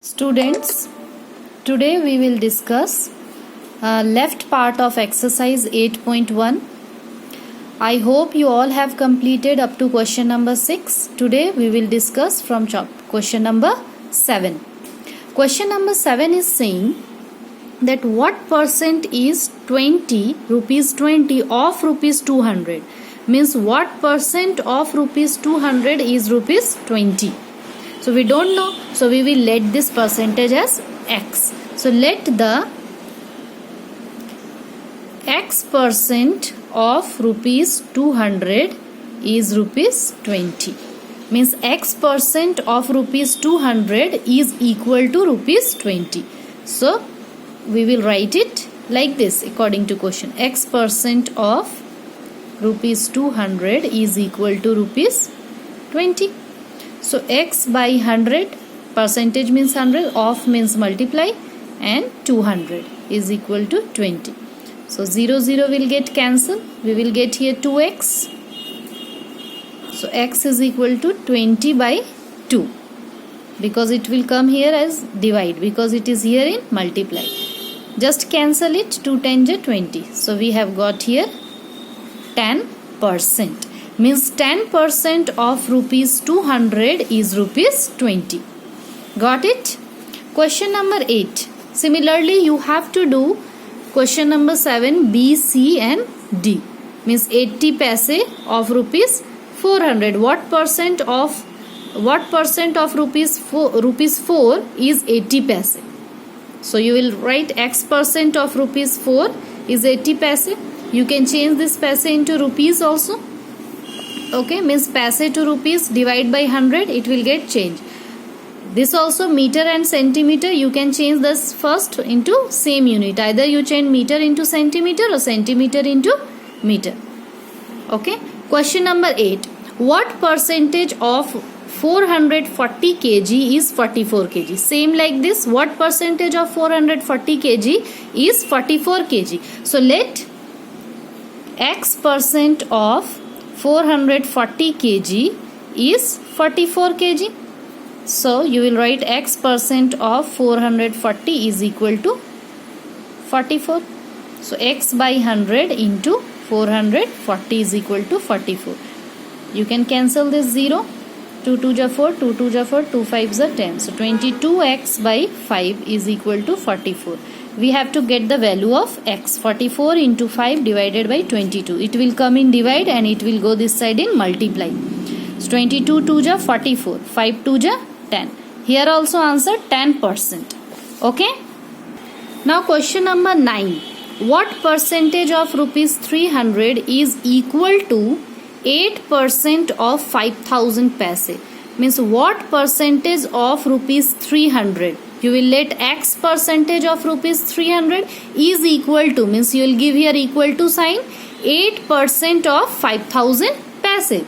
Students, today we will discuss left part of exercise 8.1. I hope you all have completed up to question number 6. Today we will discuss from question number 7. Question number 7 is saying that what percent is 20 rupees 20 of rupees 200, means what percent of rupees 200 is rupees 20. So we don't know, so we will let this percentage as x. So let the x percent of rupees 200 is rupees 20, means x percent of rupees 200 is equal to rupees 20. So we will write it like this according to question. X percent of rupees 200 is equal to rupees 20. So x by 100, percentage means 100, of means multiply, and 200 is equal to 20. So 0 0 will get cancelled. We will get here 2x. So x is equal to 20 by 2, because it will come here as divide, because it is here in multiply. Just cancel it. 2 10 20. So we have got here 10%. Means 10% of rupees 200 is rupees 20. Got it? Question number 8. Similarly, you have to do question number 7, B, C and D. Means 80 paise of rupees 400. What percent of rupees 4 is 80 paise? So you will write x percent of rupees 4 is 80 paise. You can change this paise into rupees also. Okay, means paise to rupees, divide by 100, it will get changed. This also meter and centimeter, you can change this first into same unit. Either you change meter into centimeter or centimeter into meter. Okay, question number 8. What percentage of 440 kg is 44 kg? Same like this. What percentage of 440 kg is 44 kg? So let x percent of 440 kg is 44 kg. So you will write x percent of 440 is equal to 44. So x by 100 into 440 is equal to 44. You can cancel this 0. 2 2 ja 4, 2 2 ja 4, 2 5 ja 10. So 22x by 5 is equal to 44. We have to get the value of x. 44 into 5 divided by 22. It will come in divide and it will go this side in multiply. So 22 2 ja 44. 5 2 ja 10. Here also answer 10%. Okay. Now question number 9. What percentage of rupees 300 is equal to 8% of 5000 paise? Means what percentage of rupees 300? You will let x percentage of rupees 300 is equal to, means you will give here equal to sign, 8% of 5000 paise.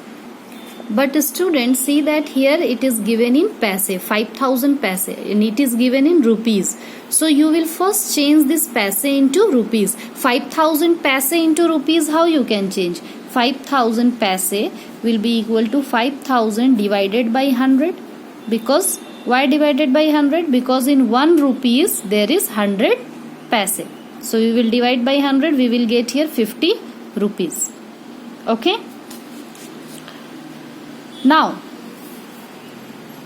But students, see that here it is given in paise, 5000 paise, and it is given in rupees. So you will first change this paise into rupees. 5000 paise into rupees, how you can change? 5000 paise will be equal to 5000 divided by 100. Because why divided by 100? Because in 1 rupees there is 100 paise. So we will divide by 100. We will get here 50 rupees. Okay. Now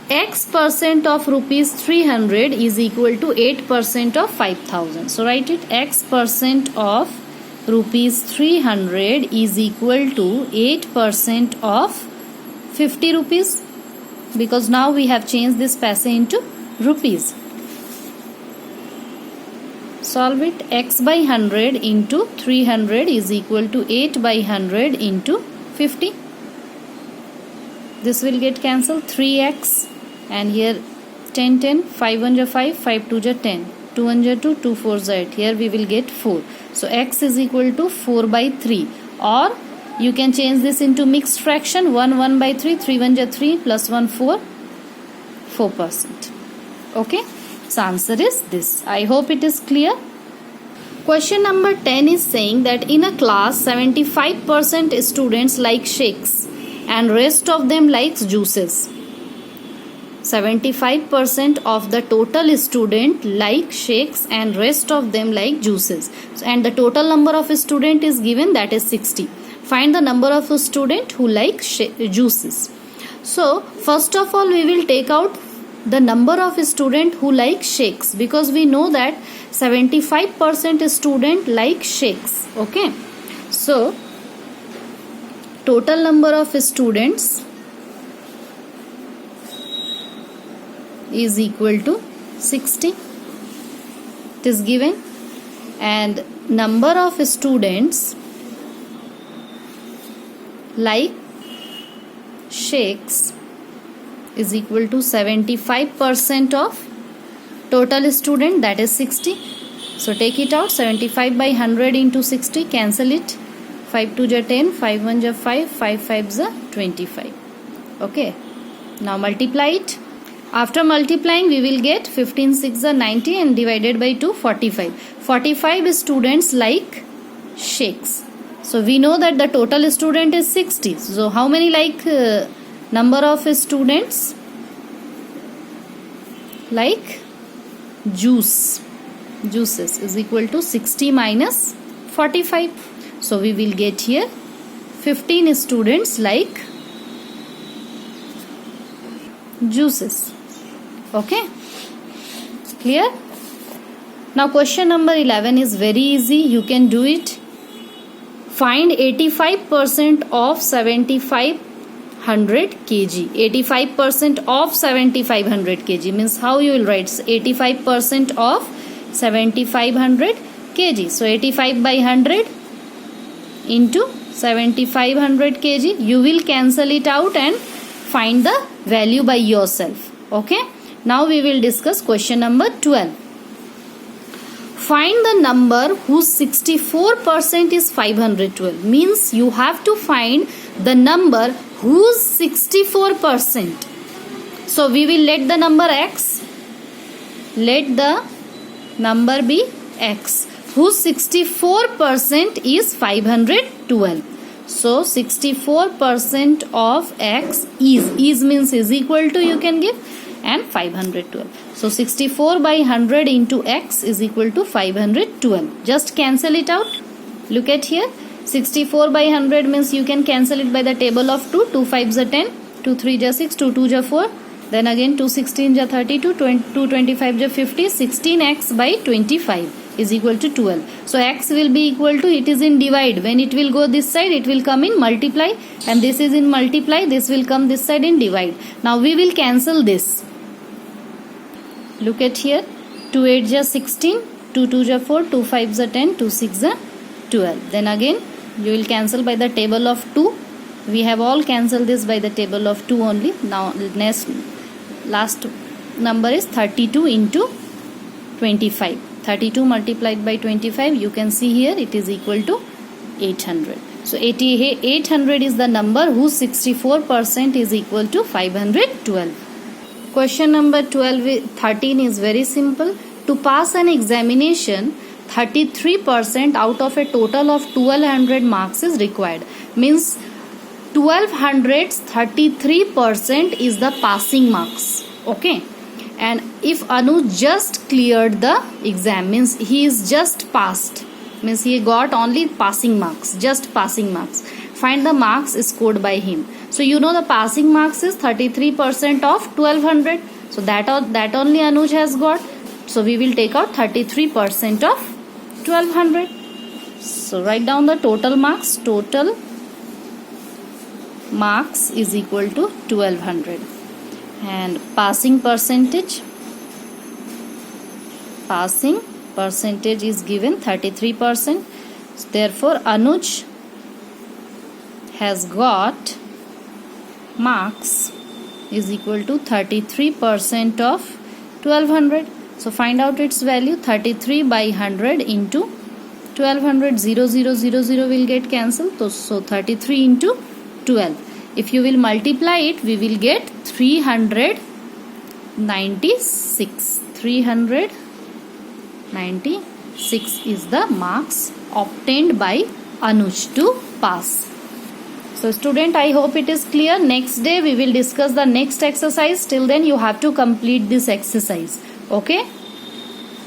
x percent of rupees 300 is equal to 8% of 5000. So write it. X percent of rupees 300 is equal to 8% of 50 rupees. Because now we have changed this paise into rupees. Solve it. X by 100 into 300 is equal to 8 by 100 into 50. This will get cancelled. 3x and here 10 10. 5 1 ja 5, 5 2 ja 10, 2 1 ja 2, 2 4 ja 8. Here we will get 4. So x is equal to 4 by 3, or you can change this into mixed fraction. 1 1 by 3, 3 1 ja 3, plus 1 4, 4%. Okay. So answer is this. I hope it is clear. Question number 10 is saying that in a class 75% students like shakes and rest of them likes juices. 75% of the total student like shakes and rest of them like juices. And the total number of student is given, that is 60. Find the number of student who like juices. So first of all we will take out the number of student who like shakes, because we know that 75% student like shakes. Okay, so total number of students is equal to 60. It is given, and number of students like shakes is equal to 75% of total student, that is 60. So take it out, 75 by 100 into 60, cancel it. 5 2 ja 10, 5 1 ja 5, 5 5 ja 25. Okay, now multiply it. After multiplying we will get 15 6 ja 90 and divided by 2, 45. 45 students like shakes. So we know that the total student is 60. So how many like number of students like juices is equal to 60 minus 45. So we will get here 15 students like juices. Okay, clear? Now question number 11 is very easy, you can do it. Find 85% of 7500 kg. 85% of 7500 kg means how you will write 85% of 7500 kg. So 85 by 100 into 7500 kg. You will cancel it out and find the value by yourself. Okay. Now we will discuss question number 12. Find the number whose 64% is 512. Means you have to find the number whose 64%. So we will let the number x. Let the number be x. Whose 64% is 512. So 64% of x is means is equal to, you can give, and 512. So 64 by 100 into x is equal to 512. Just cancel it out. Look at here. 64 by 100 means you can cancel it by the table of 2. 2 5s are 10. 2 3 ja 6. 2 2 ja 4. Then again 2 16 ja 32. 2 25 ja 50. 16x by 25 is equal to 12. So x will be equal to, it is in divide. When it will go this side, it will come in multiply. And this is in multiply. This will come this side in divide. Now we will cancel this. Look at here. 2 8 ja 16. 2 2 ja 4. 2 5 ja 10. 2 6 ja 12. Then again you will cancel by the table of 2. We have all cancelled this by the table of 2 only. Now last number is 32 into 25. 32 multiplied by 25, you can see here it is equal to 800. So 800 is the number whose 64% is equal to 512. Question number 13 is very simple. To pass an examination, 33% out of a total of 1200 marks is required. Means 1200's 33% is the passing marks. Okay. And if Anuj just cleared the exam, means he is just passed, means he got only passing marks, just passing marks. Find the marks scored by him. So you know the passing marks is 33% of 1200. So that only Anuj has got. So we will take out 33% of 1200. So write down the total marks. Total marks is equal to 1200. And passing percentage is given 33%. Therefore Anuj has got marks is equal to 33% of 1200. So find out its value. 33 by 100 into 1200. 0 0 0 0 will get cancelled. So 33 into 12. If you will multiply it, we will get 396. 396 is the marks obtained by Anuj to pass. So So student, I hope it is clear. Next day we will discuss the next exercise. Till then you have to complete this exercise. Okay.